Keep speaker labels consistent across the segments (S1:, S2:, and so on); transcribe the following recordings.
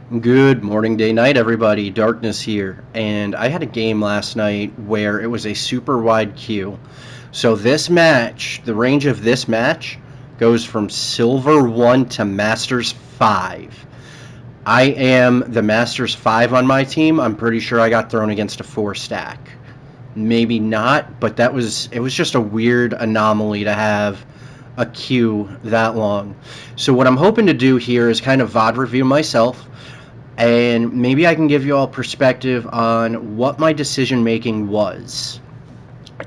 S1: Good morning, day, night, everybody. Darkness here. And I had a game last night where it was a super wide queue. So this match, the range of this match goes from Silver 1 to Masters 5. I am the Masters 5 on my team. I'm pretty sure I got thrown against a 4 stack. Maybe not, but it was just a weird anomaly to have a queue that long. So what I'm hoping to do here is kind of VOD review myself, and maybe I can give you all perspective on what my decision making was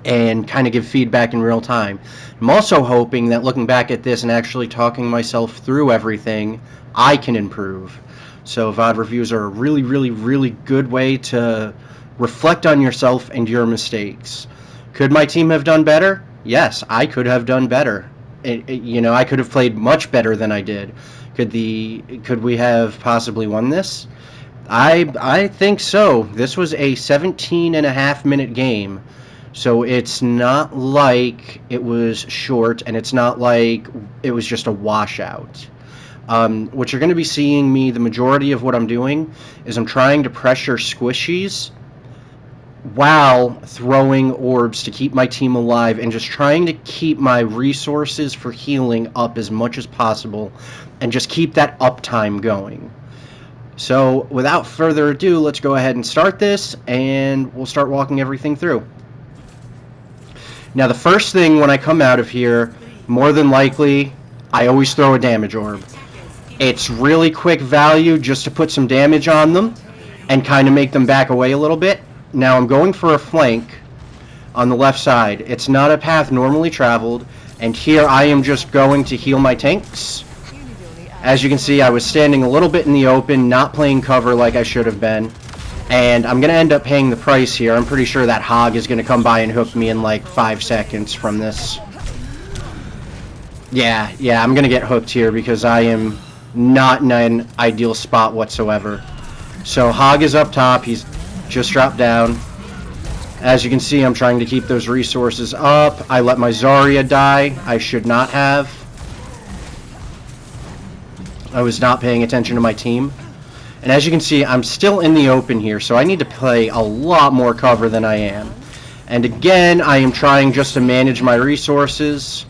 S1: and kind of give feedback in real time. I'm also hoping that looking back at this and actually talking myself through everything, I can improve. So VOD reviews are a really, really, really good way to reflect on yourself and your mistakes. Could my team have done better? Yes, I could have done better. I could have played much better than I did. Could we have possibly won this? I think so. This was a 17 and a half minute game. So it's not like it was short, and it's not like it was just a washout. What you're going to be seeing me, the majority of what I'm doing, is I'm trying to pressure squishies while throwing orbs to keep my team alive and just trying to keep my resources for healing up as much as possible and just keep that uptime going. So without further ado, let's go ahead and start this, and we'll start walking everything through. Now the first thing when I come out of here, more than likely, I always throw a damage orb. It's really quick value just to put some damage on them and kind of make them back away a little bit. Now I'm going for a flank on the left side. It's not a path normally traveled, and here I am just going to heal my tanks. As you can see, I was standing a little bit in the open, not playing cover like I should have been, and I'm going to end up paying the price here. I'm pretty sure that hog is going to come by and hook me in like 5 seconds from this. Yeah, I'm going to get hooked here because I am not in an ideal spot whatsoever. So hog is up top. He's just dropped down. As you can see, I'm trying to keep those resources up. I let my Zarya die. I should not have. I was not paying attention to my team. And as you can see, I'm still in the open here, so I need to play a lot more cover than I am. And again, I am trying just to manage my resources.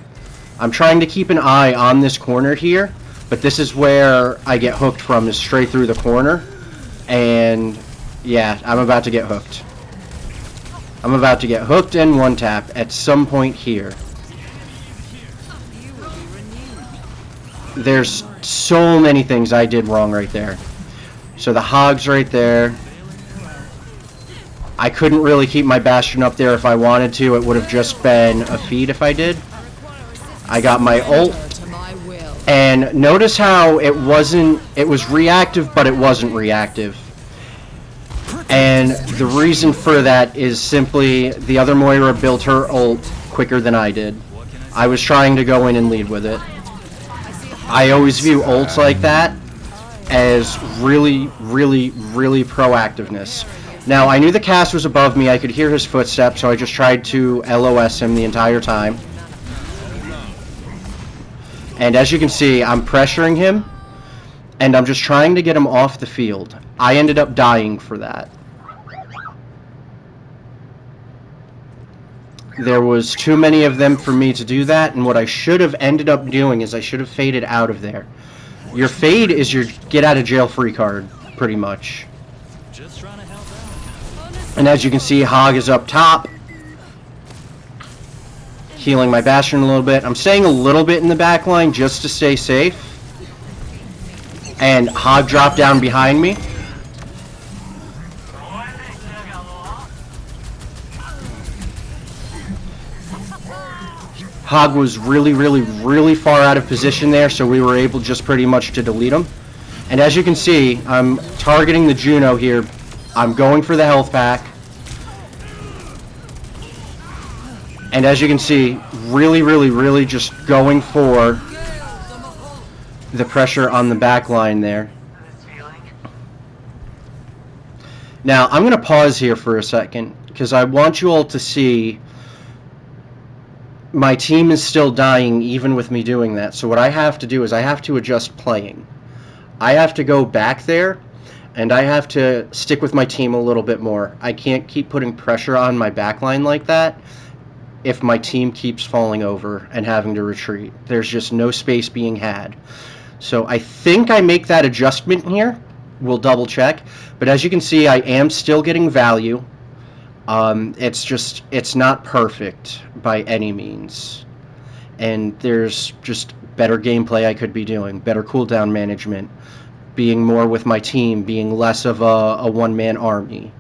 S1: I'm trying to keep an eye on this corner here, but this is where I get hooked from, is straight through the corner. And yeah, I'm about to get hooked. I'm about to get hooked and one tap at some point here. There's so many things I did wrong right there. So the hog's right there. I couldn't really keep my Bastion up there if I wanted to. It would have just been a feed if I did. I got my ult. And notice how it was reactive, but it wasn't reactive. And the reason for that is simply the other Moira built her ult quicker than I did. I was trying to go in and lead with it. I always view ults like that as really, really, really proactiveness. Now, I knew the cast was above me. I could hear his footsteps, so I just tried to LOS him the entire time. And as you can see, I'm pressuring him, and I'm just trying to get him off the field. I ended up dying for that. There was too many of them for me to do that, and what I should have ended up doing is I should have faded out of there. Your fade is your get out of jail free card, pretty much. And as you can see, hog is up top, healing my Bastion a little bit. I'm staying a little bit in the back line just to stay safe. And hog dropped down behind me. Hog was really, really, really far out of position there, so we were able just pretty much to delete him. And as you can see, I'm targeting the Juno here. I'm going for the health pack. And as you can see, really, really, really just going for the pressure on the back line there. Now, I'm going to pause here for a second, because I want you all to see my team is still dying even with me doing that. So what I have to do is I have to adjust playing. I have to go back there and I have to stick with my team a little bit more. I can't keep putting pressure on my backline like that if my team keeps falling over and having to retreat. There's just no space being had. So I think I make that adjustment here. We'll double check. But as you can see, I am still getting value. It's not perfect by any means. And there's just better gameplay I could be doing, better cooldown management, being more with my team, being less of a one-man army.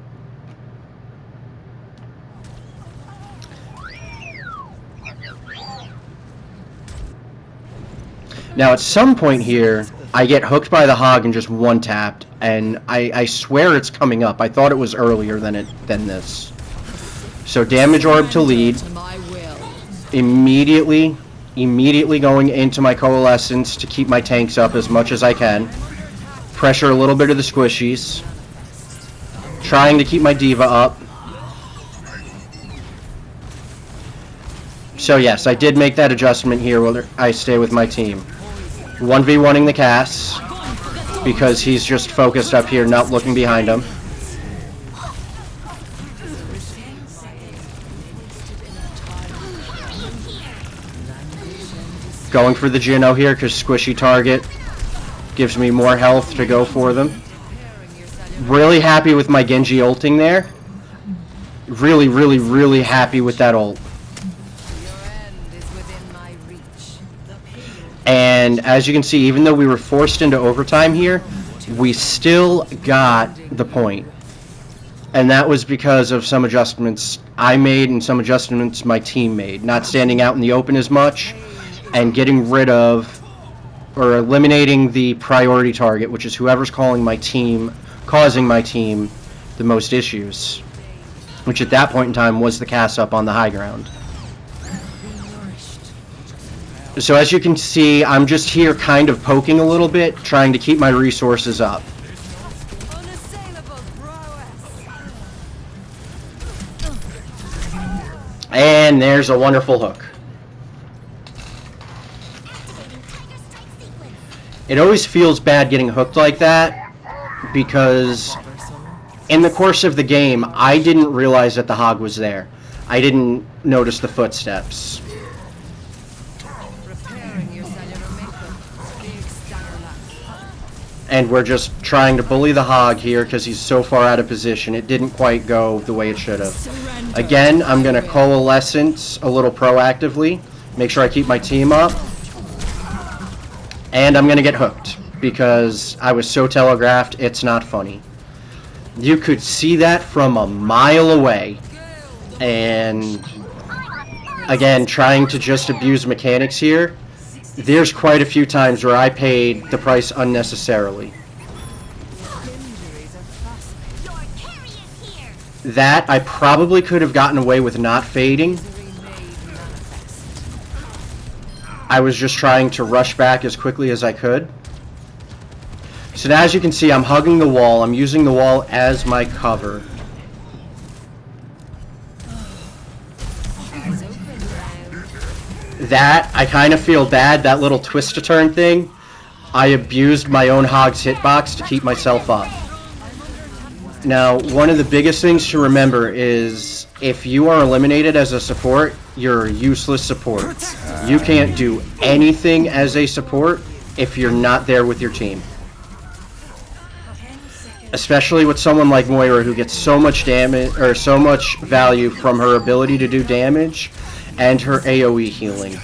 S1: Now at some point here, I get hooked by the hog and just one-tapped, and I swear it's coming up. I thought it was earlier than this. So damage orb to lead. Immediately going into my coalescence to keep my tanks up as much as I can. Pressure a little bit of the squishies. Trying to keep my diva up. So yes, I did make that adjustment here where I stay with my team. 1v1ing the Cass because he's just focused up here, not looking behind him. Going for the Jinno here because squishy target gives me more health to go for them. Really happy with my Genji ulting there. Really happy with that ult. And as you can see, even though we were forced into overtime here, we still got the point. And that was because of some adjustments I made and some adjustments my team made. Not standing out in the open as much and getting rid of or eliminating the priority target, which is whoever's causing my team the most issues, which at that point in time was the Cass up on the high ground. So as you can see, I'm just here kind of poking a little bit, trying to keep my resources up. And there's a wonderful hook. It always feels bad getting hooked like that because in the course of the game, I didn't realize that the hog was there. I didn't notice the footsteps. And we're just trying to bully the hog here because he's so far out of position. It didn't quite go the way it should have. Again, I'm going to coalescence a little proactively. Make sure I keep my team up. And I'm going to get hooked because I was so telegraphed, it's not funny. You could see that from a mile away. And again, trying to just abuse mechanics here. There's quite a few times where I paid the price unnecessarily. That I probably could have gotten away with not fading. I was just trying to rush back as quickly as I could. So now as you can see, I'm hugging the wall. I'm using the wall as my cover. That, I kind of feel bad, that little twist to turn thing. I abused my own hog's hitbox to keep myself up. Now, one of the biggest things to remember is if you are eliminated as a support, you're a useless support. You can't do anything as a support if you're not there with your team. Especially with someone like Moira who gets so much damage or so much value from her ability to do damage and her AoE healing.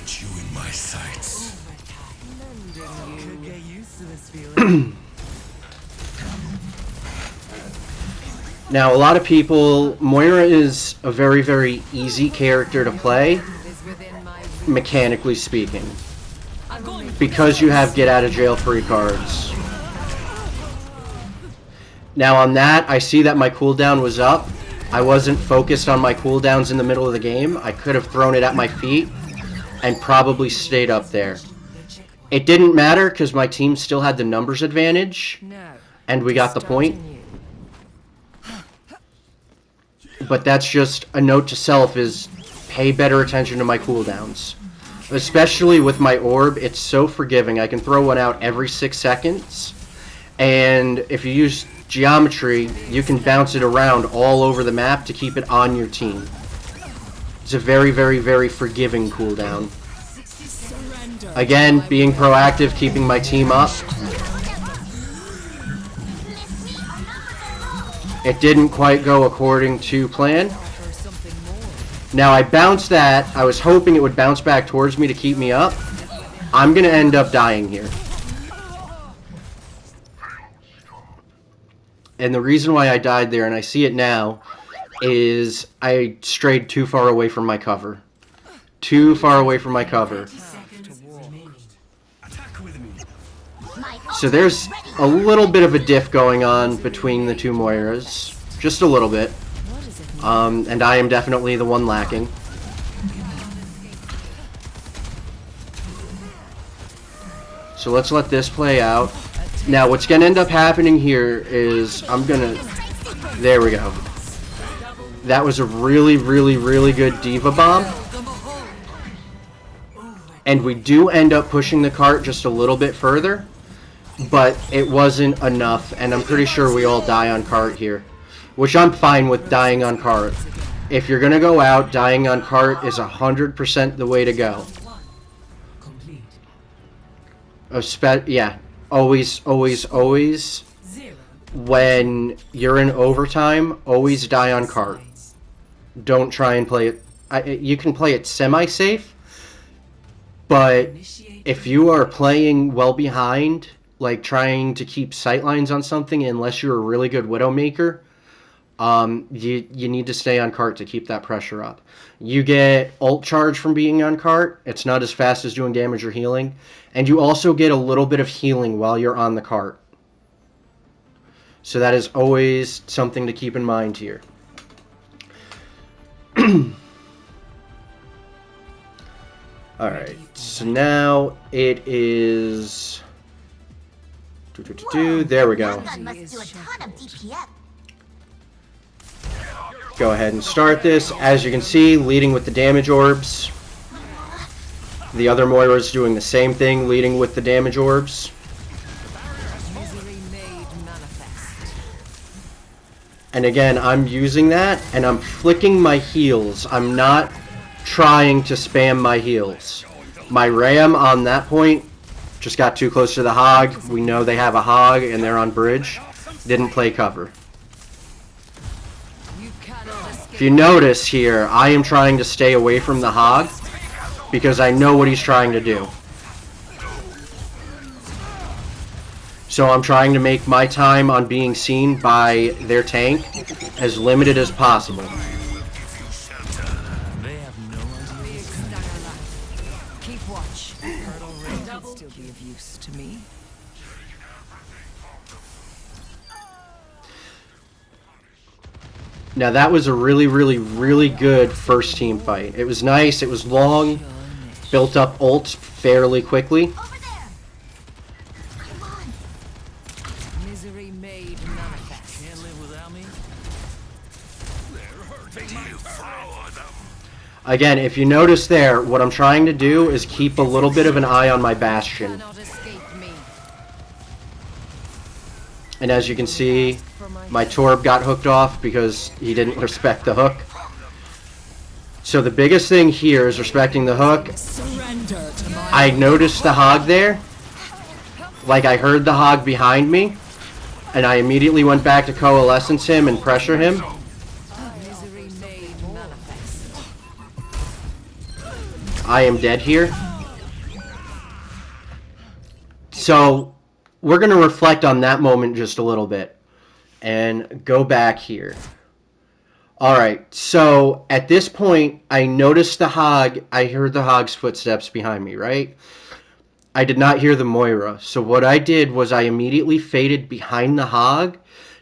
S1: Now, a lot of people, Moira is a very easy character to play, mechanically speaking, because you have get out of jail free cards. Now on that, I see that my cooldown was up. I wasn't focused on my cooldowns in the middle of the game. I could have thrown it at my feet and probably stayed up there. It didn't matter because my team still had the numbers advantage and we got the point. But that's just a note to self, is pay better attention to my cooldowns. Especially with my orb, it's so forgiving. I can throw one out every 6 seconds And if you use geometry, you can bounce it around all over the map to keep it on your team. It's a very, very, very forgiving cooldown. Again, being proactive, keeping my team up. It didn't quite go according to plan. Now I bounced that. I was hoping it would bounce back towards me to keep me up. I'm going to end up dying here. And the reason why I died there, and I see it now, is I strayed too far away from my cover. Too far away from my cover. So there's a little bit of a diff going on between the two Moiras. Just a little bit. And I am definitely the one lacking. So let's let this play out. Now what's going to end up happening here is there we go. That was a really, really, really good Diva Bomb. And we do end up pushing the cart just a little bit further. But it wasn't enough, and I'm pretty sure we all die on cart here. Which I'm fine with dying on cart. If you're going to go out, dying on cart is 100% the way to go. Yeah, always, always, always. When you're in overtime, always die on cart. Don't try and play it. You can play it semi-safe, but if you are playing well behind, like trying to keep sightlines on something, unless you're a really good Widowmaker, you need to stay on cart to keep that pressure up. You get ult charge from being on cart. It's not as fast as doing damage or healing. And you also get a little bit of healing while you're on the cart. So that is always something to keep in mind here. Alright, so now it is... There we go. Go ahead and start this. As you can see, leading with the damage orbs. The other Moira is doing the same thing, leading with the damage orbs. And again, I'm using that, and I'm flicking my heals. I'm not trying to spam my heals. My Ram on that point just got too close to the Hog. We know they have a Hog, and they're on bridge. Didn't play cover. If you notice here, I am trying to stay away from the Hog because I know what he's trying to do. So I'm trying to make my time on being seen by their tank as limited as possible.
S2: Keep watch. Hurdle rate could still be of use to me.
S1: Now that was a really, really, really good first team fight. It was nice, it was long, built up ult fairly quickly.
S2: Misery made manifest. Can't live without me.
S1: Again, if you notice there, what I'm trying to do is keep a little bit of an eye on my Bastion. And as you can see, my Torb got hooked off because he didn't respect the hook. So the biggest thing here is respecting the hook. I noticed the Hog there. Like I heard the Hog behind me. And I immediately went back to coalescence him and pressure him. I am dead here. So we're going to reflect on that moment just a little bit and go back here. Alright, so at this point, I noticed the Hog. I heard the Hog's footsteps behind me, right? I did not hear the Moira. So what I did was I immediately faded behind the Hog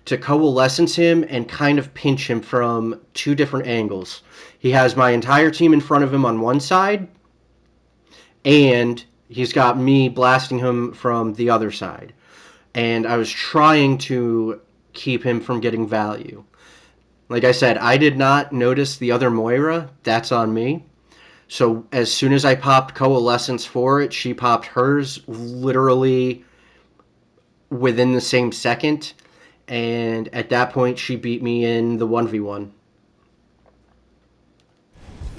S1: to coalescence him and kind of pinch him from two different angles. He has my entire team in front of him on one side, and he's got me blasting him from the other side. And I was trying to keep him from getting value. Like I said, I did not notice the other Moira. That's on me. So as soon as I popped coalescence for it, she popped hers literally within the same second. And at that point, she beat me in the 1v1.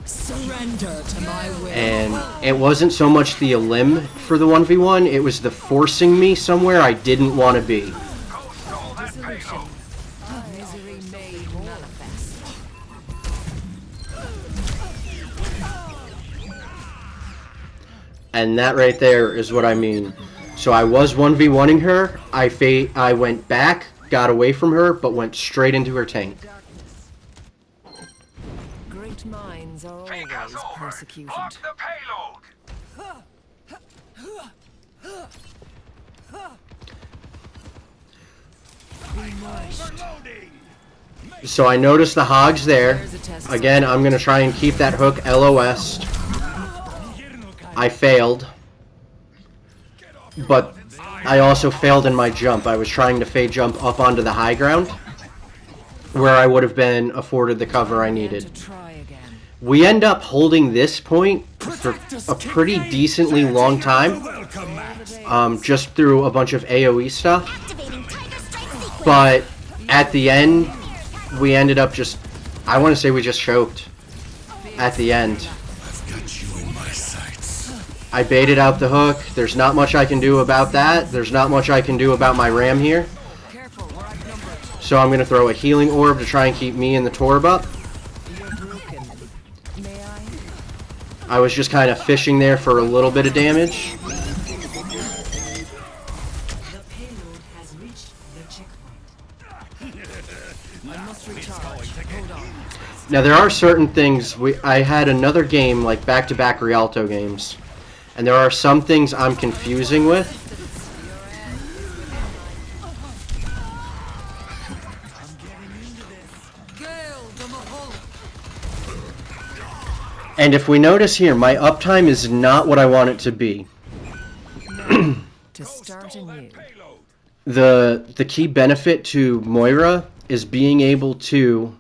S2: Surrender to my will.
S1: And it wasn't so much the elim for the 1v1, it was the forcing me somewhere I didn't want to be.
S2: Dissolution. Misery made manifest.
S1: And that right there is what I mean. So I was 1v1ing her, I went back, got away from her, but went straight into her tank.
S2: Great minds are always persecuted.
S3: Mark the payload.
S2: Be nourished.
S3: Overloading.
S1: So I noticed the hogs there.
S2: There's a test.
S1: Again, I'm going to try and keep that hook LOS. I failed. But I also failed in my jump. I was trying to fade jump up onto the high ground, where I would have been afforded the cover I needed.
S2: To try again.
S1: We end up holding this point for a pretty decently long time, just through a bunch of AoE stuff. But at the end, we ended up just, I want to say we just choked at the end. I baited out the hook. There's not much I can do about that. There's not much I can do about my ram here.
S2: Careful, we're outnumbered.
S1: So I'm going to throw a healing orb to try and keep me and the Torb up.
S2: You're broken. May I?
S1: I was just kind of fishing there for a little bit of damage.
S4: The payload has reached the checkpoint.
S2: I must recharge. Hold on.
S1: Now there are certain things, I had another game like back-to-back Rialto games. And there are some things I'm confusing with. And if we notice here, my uptime is not what I want it to be.
S2: To start anew.
S1: The key benefit to Moira is being able to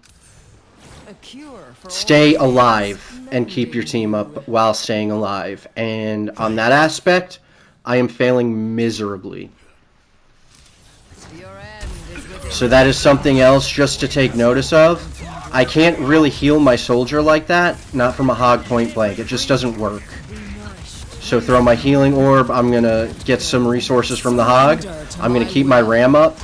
S2: A cure for
S1: stay
S2: all
S1: alive
S2: things.
S1: and keep your team up while staying alive. And on that aspect, I am failing miserably.
S2: Your end is within.
S1: So that is something else just to take notice of. I can't really heal my soldier like that, not from a hog point blank. It just doesn't work.
S2: Be nourished.
S1: So throw my healing orb, I'm going to get some resources from the hog. I'm going to keep my ram up.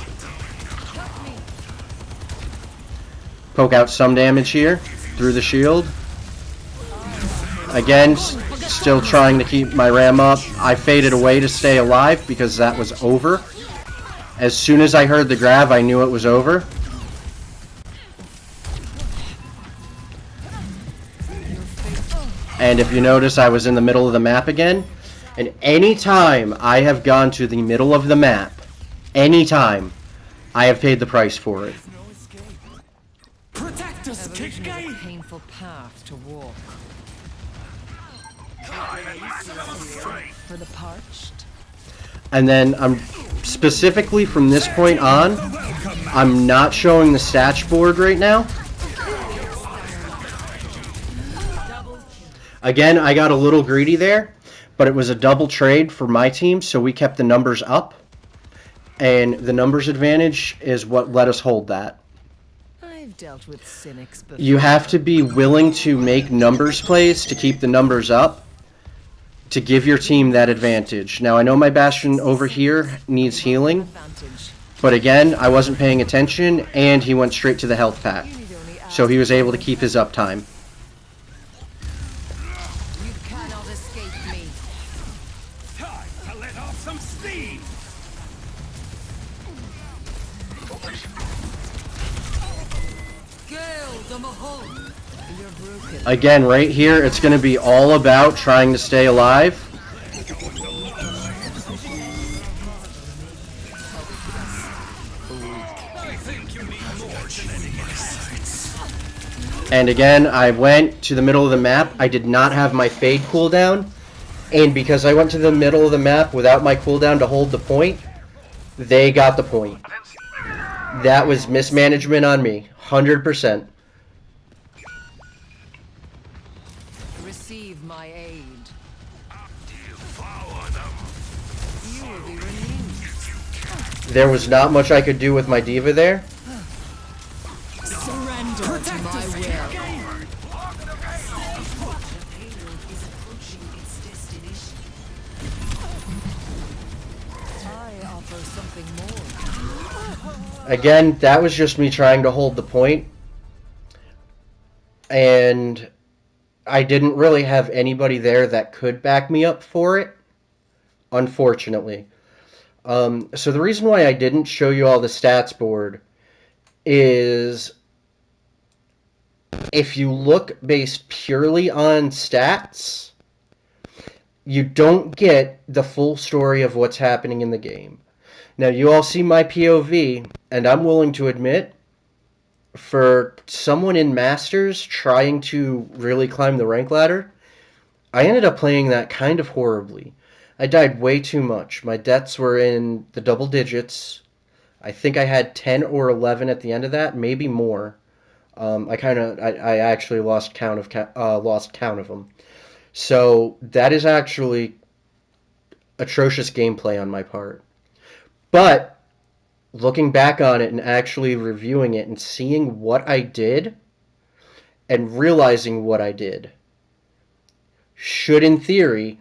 S1: Poke out some damage here through the shield. Again, still trying to keep my ram up. I faded away to stay alive because that was over. As soon as I heard the grab, I knew it was over. And if you notice, I was in the middle of the map again. And anytime I have gone to the middle of the map, anytime, I have paid the price for it.
S3: Protect us,
S2: Evolution is a painful path to walk. For the parched.
S1: And then I'm specifically from this point on, I'm not showing the stats board right now. Again, I got a little greedy there, but it was a double trade for my team, so we kept the numbers up. And the numbers advantage is what let us hold that.
S2: I've dealt with cynics before.
S1: You have to be willing to make numbers plays to keep the numbers up, to give your team that advantage. Now, I know my Bastion over here needs healing,
S2: Advantage.
S1: but again, I wasn't paying attention, and he went straight to the health pack.
S2: You need only ask.
S1: So he was able to keep his uptime.
S2: You cannot escape me.
S3: Time to let off some steam.
S2: Gale the Mahal. You're broken.
S1: Again, right here, it's going to be all about trying to stay alive. And again, I went to the middle of the map. I did not have my fade cooldown. And because I went to the middle of the map without my cooldown to hold the point, they got the point. That was mismanagement on me. 100%.
S2: Receive my aid.
S3: Devour them.
S2: You will be renewed.
S1: There was not much I could do with my diva there.
S2: Surrender to my will.
S4: The payload is approaching its destination.
S2: I offer something more.
S1: Again, that was just me trying to hold the point. And I didn't really have anybody there that could back me up for it, unfortunately. So the reason why I didn't show you all the stats board is if you look based purely on stats, you don't get the full story of what's happening in the game. Now, you all see my POV, and I'm willing to admit, for someone in Masters trying to really climb the rank ladder, I ended up playing that kind of horribly. I died way too much. My deaths were in the double digits. I think I had 10 or 11 at the end of that, maybe more. I actually lost count of them. So that is actually atrocious gameplay on my part. But looking back on it and actually reviewing it and seeing what I did and realizing what I did should, in theory,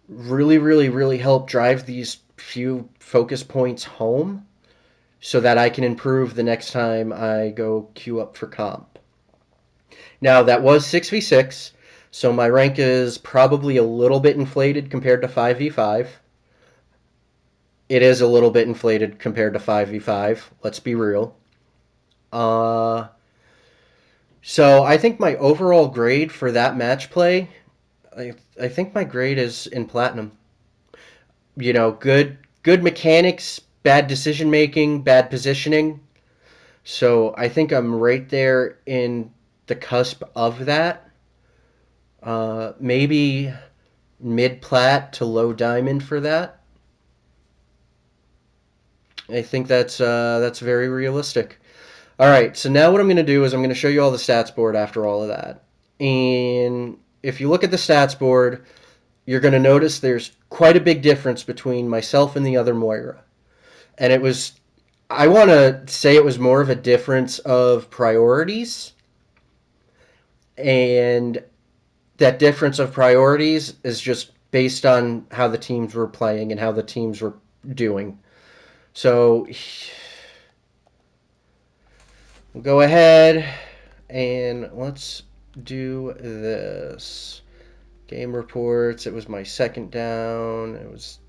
S1: really, really, really help drive these few focus points home so that I can improve the next time I go queue up for comp. Now, that was 6v6, so my rank is probably a little bit inflated compared to 5v5. It is a little bit inflated compared to 5v5, let's be real. So I think my overall grade for that match play, I think my grade is in platinum. You know, good mechanics, bad decision making, bad positioning. So I think I'm right there in the cusp of that. Maybe mid plat to low diamond for that. I think that's very realistic. All right, so now what I'm going to do is I'm going to show you all the stats board after all of that. And if you look at the stats board, you're going to notice there's quite a big difference between myself and the other Moira. And I want to say it was more of a difference of priorities. And that difference of priorities is just based on how the teams were playing and how the teams were doing. So we'll go ahead and let's do this. Game reports. It was my second down. It was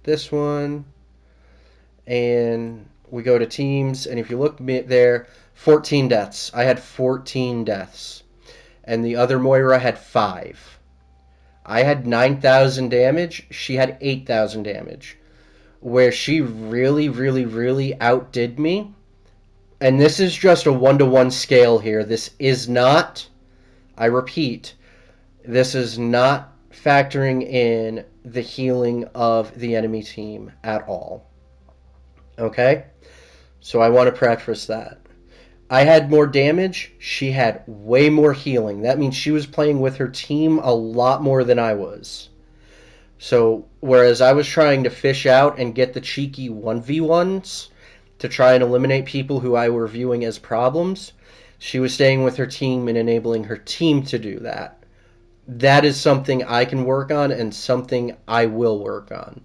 S1: this one. And we go to teams. And if you look there, 14 deaths. I had 14 deaths. And the other Moira had 5. I had 9,000 damage. She had 8,000 damage. Where she really, really, really outdid me. And this is just a 1-to-1 scale here. This is not, I repeat, this is not factoring in the healing of the enemy team at all. Okay? So I want to preface that. I had more damage. She had way more healing. That means she was playing with her team a lot more than I was. So, whereas I was trying to fish out and get the cheeky 1v1s to try and eliminate people who I were viewing as problems, she was staying with her team and enabling her team to do that. That is something I can work on and something I will work on.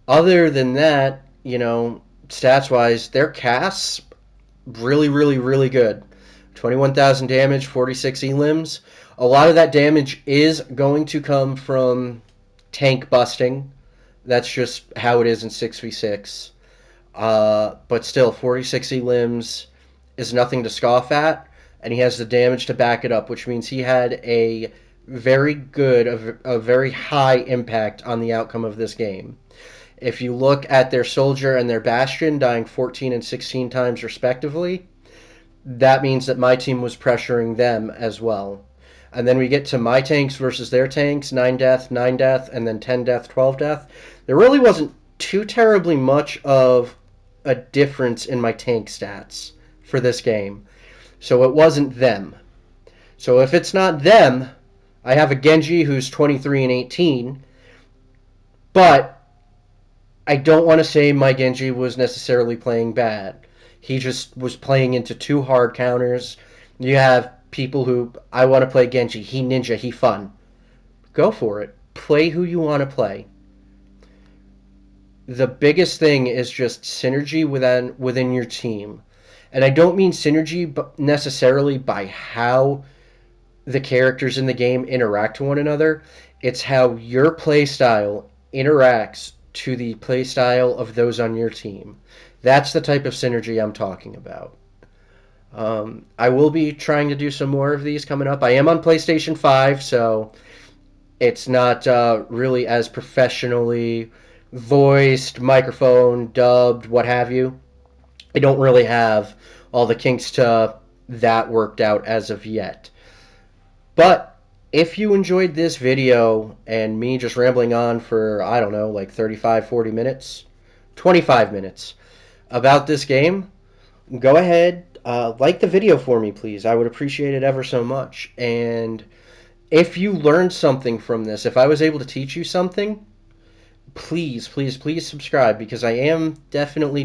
S1: Other than that, you know, stats-wise, their casts, really, really, really good. 21,000 damage, 46 elims. A lot of that damage is going to come from tank busting. That's just how it is in 6v6. But still, 46 elims is nothing to scoff at, and he has the damage to back it up, which means he had a very good, a very high impact on the outcome of this game. If you look at their Soldier and their Bastion dying 14 and 16 times respectively, that means that my team was pressuring them as well. And then we get to my tanks versus their tanks, 9 death, 9 death, and then 10 death, 12 death. There really wasn't too terribly much of a difference in my tank stats for this game. So it wasn't them. So if it's not them, I have a Genji who's 23 and 18, but I don't want to say my Genji was necessarily playing bad. He just was playing into two hard counters. You have people who, I want to play Genji. He ninja. He fun. Go for it. Play who you want to play. The biggest thing is just synergy within your team. And I don't mean synergy necessarily by how the characters in the game interact to one another. It's how your playstyle interacts to the playstyle of those on your team. That's the type of synergy I'm talking about. I will be trying to do some more of these coming up. I am on PlayStation 5, so it's not really as professionally voiced, microphone, dubbed, what have you. I don't really have all the kinks to that worked out as of yet. But if you enjoyed this video and me just rambling on for, I don't know, like 35, 40 minutes, 25 minutes about this game, go ahead, like the video for me, please. I would appreciate it ever so much. And if you learned something from this, if I was able to teach you something, please, please, please subscribe, because I am definitely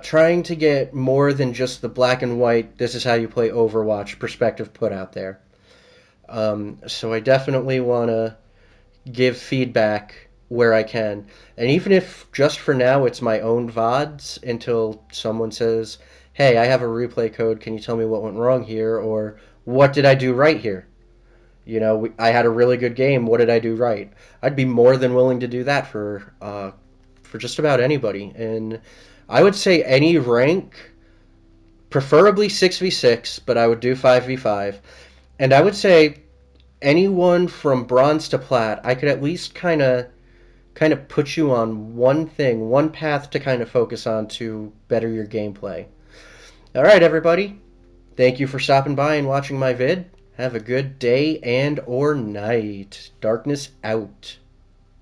S1: trying to get more than just the black and white, this is how you play Overwatch perspective put out there. So I definitely want to give feedback where I can. And even if just for now it's my own VODs until someone says, hey, I have a replay code, can you tell me what went wrong here? Or what did I do right here? You know, I had a really good game. What did I do right? I'd be more than willing to do that for just about anybody. And I would say any rank, preferably 6v6, but I would do 5v5. And I would say anyone from bronze to plat, I could at least kind of put you on one thing, one path to kind of focus on to better your gameplay. All right, everybody. Thank you for stopping by and watching my vid. Have a good day and or night. Darkness out.